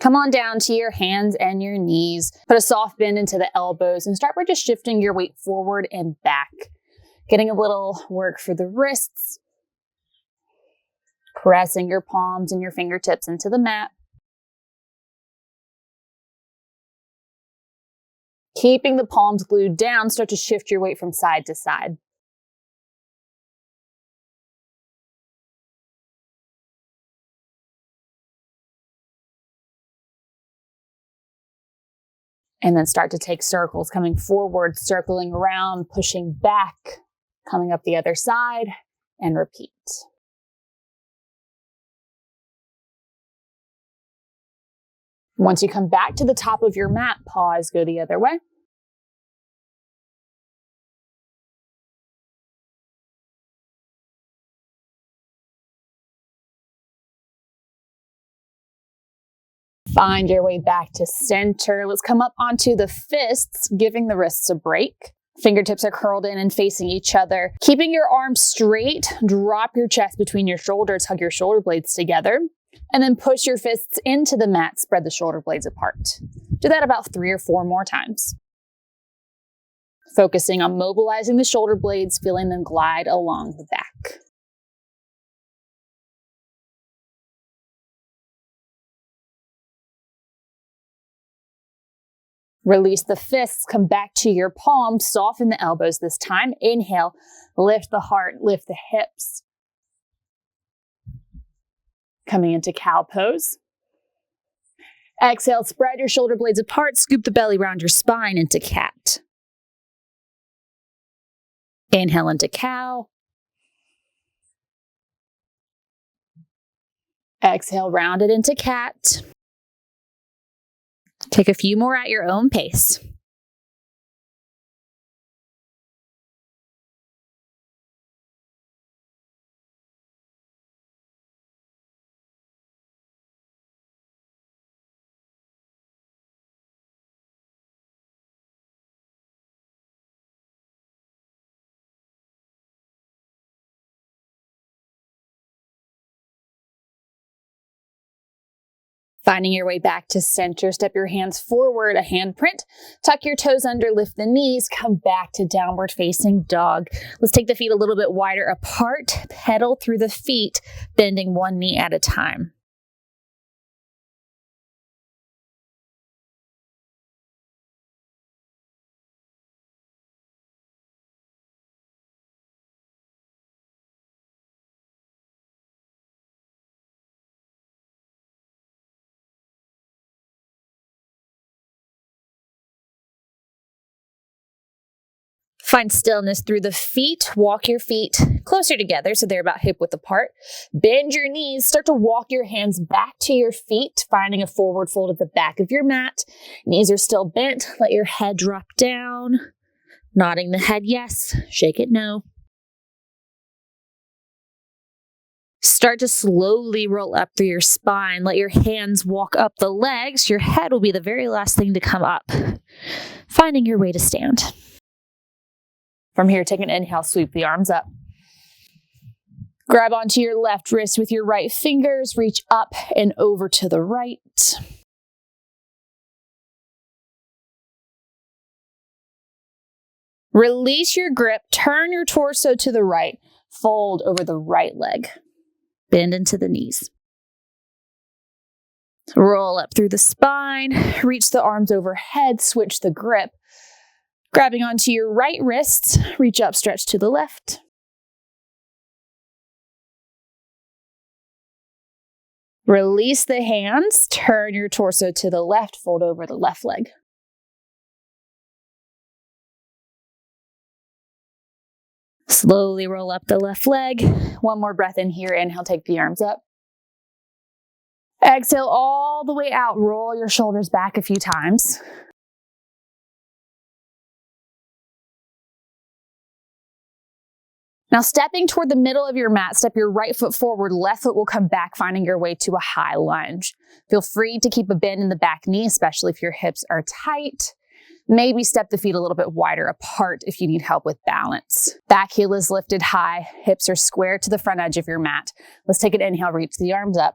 Come on down to your hands and your knees. Put a soft bend into the elbows and start by just shifting your weight forward and back. Getting a little work for the wrists. Pressing your palms and your fingertips into the mat. Keeping the palms glued down, start to shift your weight from side to side. And then start to take circles, coming forward, circling around, pushing back, coming up the other side, and repeat. Once you come back to the top of your mat, pause, go the other way. Find your way back to center. Let's come up onto the fists, giving the wrists a break. Fingertips are curled in and facing each other. Keeping your arms straight, drop your chest between your shoulders, hug your shoulder blades together, and then push your fists into the mat, spread the shoulder blades apart. Do that about 3 or 4 more times. Focusing on mobilizing the shoulder blades, feeling them glide along the back. Release the fists, come back to your palms, soften the elbows this time. Inhale, lift the heart, lift the hips. Coming into cow pose. Exhale, spread your shoulder blades apart, scoop the belly around your spine into cat. Inhale into cow. Exhale, round it into cat. Take a few more at your own pace. Finding your way back to center, step your hands forward, a hand print, tuck your toes under, lift the knees, come back to downward facing dog. Let's take the feet a little bit wider apart, pedal through the feet, bending one knee at a time. Find stillness through the feet. Walk your feet closer together so they're about hip width apart. Bend your knees. Start to walk your hands back to your feet, finding a forward fold at the back of your mat. Knees are still bent. Let your head drop down. Nodding the head yes, shake it no. Start to slowly roll up through your spine. Let your hands walk up the legs. Your head will be the very last thing to come up. Finding your way to stand. From here, take an inhale, sweep the arms up. Grab onto your left wrist with your right fingers, reach up and over to the right. Release your grip, turn your torso to the right, fold over the right leg. Bend into the knees. Roll up through the spine, reach the arms overhead, switch the grip. Grabbing onto your right wrist, reach up, stretch to the left. Release the hands, turn your torso to the left, fold over the left leg. Slowly roll up the left leg. One more breath in here. Inhale, take the arms up. Exhale all the way out. Roll your shoulders back a few times. Now stepping toward the middle of your mat, step your right foot forward, left foot will come back, finding your way to a high lunge. Feel free to keep a bend in the back knee, especially if your hips are tight. Maybe step the feet a little bit wider apart if you need help with balance. Back heel is lifted high, hips are square to the front edge of your mat. Let's take an inhale, reach the arms up.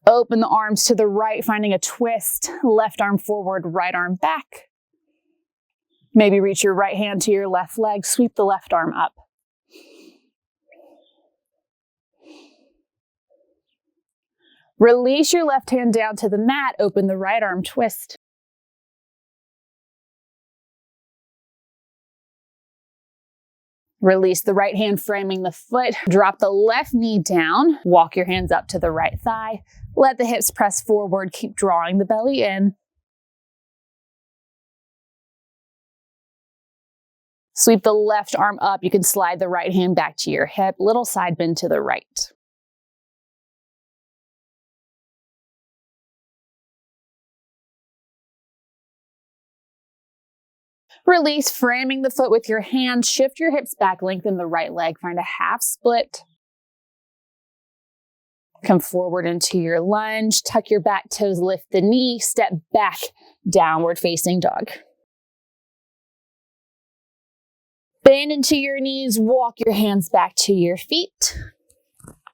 Open the arms to the right, finding a twist. Left arm forward, right arm back. Maybe reach your right hand to your left leg, sweep the left arm up. Release your left hand down to the mat, open the right arm, twist. Release the right hand, framing the foot. Drop the left knee down. Walk your hands up to the right thigh. Let the hips press forward. Keep drawing the belly in. Sweep the left arm up. You can slide the right hand back to your hip. Little side bend to the right. Release, framing the foot with your hand. Shift your hips back, lengthen the right leg. Find a half split. Come forward into your lunge. Tuck your back toes, lift the knee. Step back, downward facing dog. Bend into your knees. Walk your hands back to your feet.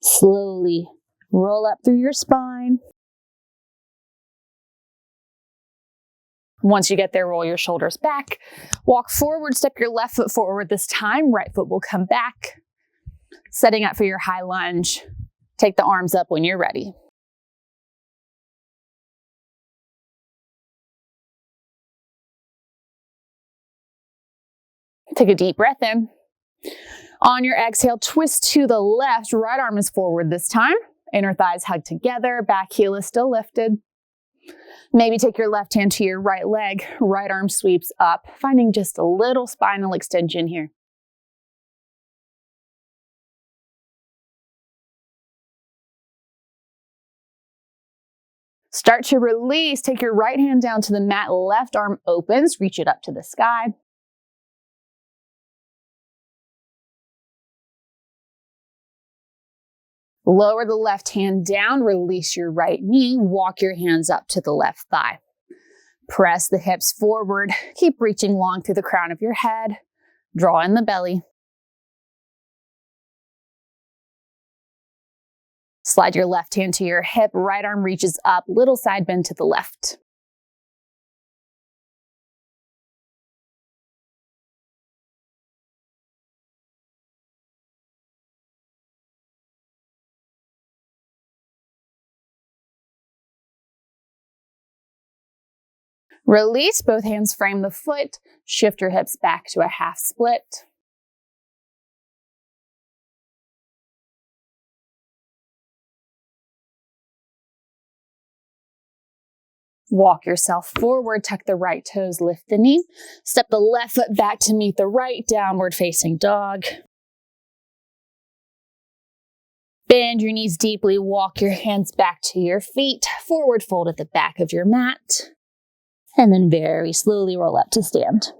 Slowly roll up through your spine. Once you get there, roll your shoulders back. Walk forward, step your left foot forward this time. Right foot will come back. Setting up for your high lunge. Take the arms up when you're ready. Take a deep breath in. On your exhale, twist to the left. Right arm is forward this time. Inner thighs hug together. Back heel is still lifted. Maybe take your left hand to your right leg. Right arm sweeps up, finding just a little spinal extension here. Start to release. Take your right hand down to the mat. Left arm opens. Reach it up to the sky. Lower the left hand down, release your right knee, walk your hands up to the left thigh. Press the hips forward, keep reaching long through the crown of your head, draw in the belly. Slide your left hand to your hip, right arm reaches up, little side bend to the left. Release, both hands frame the foot, shift your hips back to a half split. Walk yourself forward, tuck the right toes, lift the knee. Step the left foot back to meet the right, downward facing dog. Bend your knees deeply, walk your hands back to your feet, forward fold at the back of your mat. And then very slowly roll up to stand.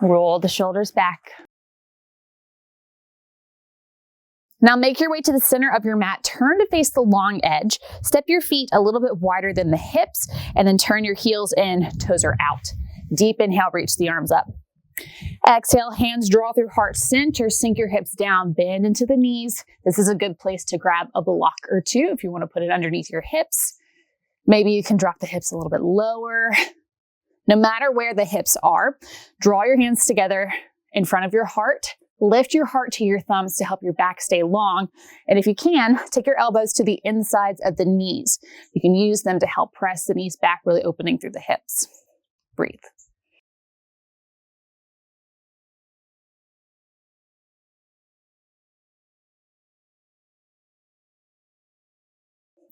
Roll the shoulders back. Now make your way to the center of your mat. Turn to face the long edge. Step your feet a little bit wider than the hips, and then turn your heels in, toes are out. Deep inhale, reach the arms up. Exhale, hands draw through heart center, sink your hips down, bend into the knees. This is a good place to grab a block or two if you want to put it underneath your hips. Maybe you can drop the hips a little bit lower. No matter where the hips are, draw your hands together in front of your heart. Lift your heart to your thumbs to help your back stay long. And if you can, take your elbows to the insides of the knees. You can use them to help press the knees back, really opening through the hips. Breathe.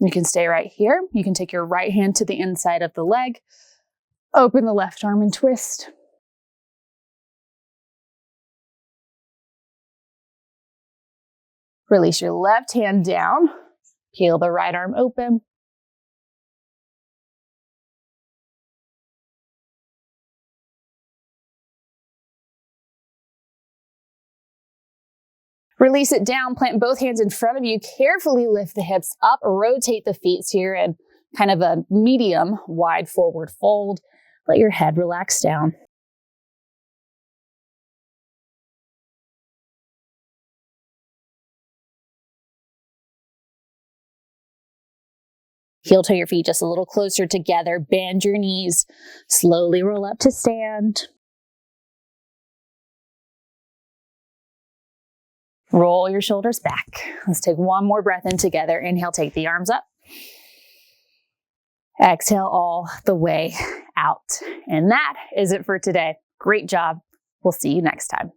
You can stay right here. You can take your right hand to the inside of the leg. Open the left arm and twist. Release your left hand down. Peel the right arm open. Release it down, plant both hands in front of you. Carefully lift the hips up, rotate the feet so you're in kind of a medium wide forward fold. Let your head relax down. Heel toe your feet just a little closer together. Bend your knees. Slowly roll up to stand. Roll your shoulders back. Let's take one more breath in together. Inhale, take the arms up. Exhale all the way out. And that is it for today. Great job. We'll see you next time.